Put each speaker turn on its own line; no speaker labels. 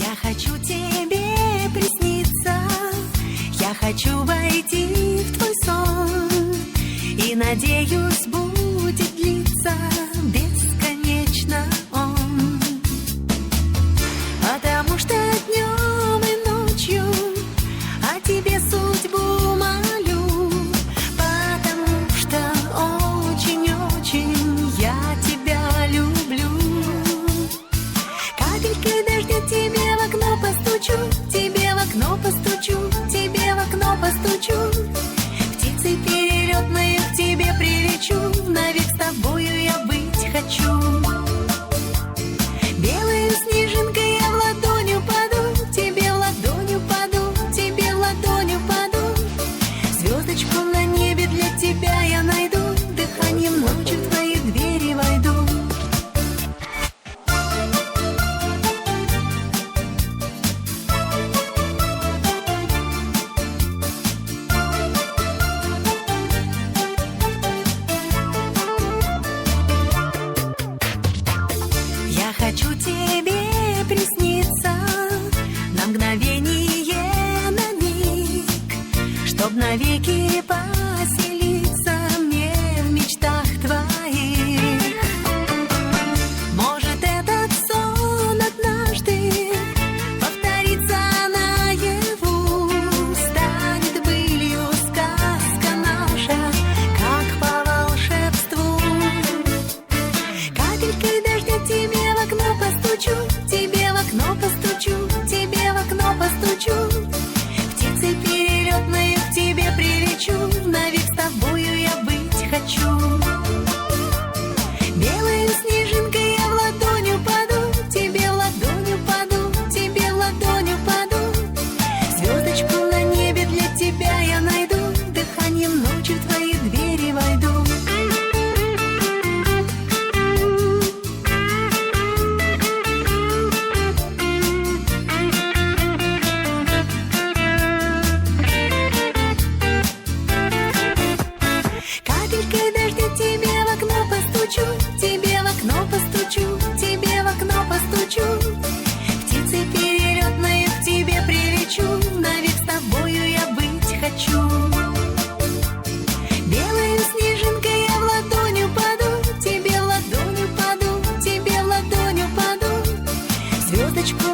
Я хочу тебе присниться, я хочу войти в твой сон, и надеюсь, будет длиться бесконечно он. Потому что днем и ночью о тебе судьбу молю, потому что очень-очень я тебя люблю. Капелькой дождя тебе в окно постучу, тебе в окно постучу, тебе в окно постучу. Птицей перелетной к тебе прилечу, навек с тобою я быть хочу. Белой снежинкой я в ладонь упаду, тебе в ладонь упаду, тебе в ладонь упаду. Звездочку на небе для тебя я найду, дыханием ночи в твои двери войду. Я хочу тебе присниться на мгновение, на миг, чтоб навеки поселиться мне в мечтах твоих. Может, этот сон однажды повторится наяву, станет былью сказка наша, как по волшебству. Капелькой дождя тебе в окно постучу, тебе в окно постучу, тебе в окно постучу. Птицей перелетной к тебе прилечу, навек с тобою я быть хочу. Белой снежинкой я в ладонь упаду, тебе в ладонь упаду, тебе в ладонь упаду. Звездочку на небе для тебя я найду, дыханием ночи в твои двери войду. Капелькой дождя тебе в окно постучу, тебе в окно постучу, тебе в окно постучу. Птицей перелетной к тебе прилечу, навек с тобою я быть хочу. Белой снежинкой я в ладонь упаду, тебе в ладонь упаду, тебе в ладонь упаду. Звездочку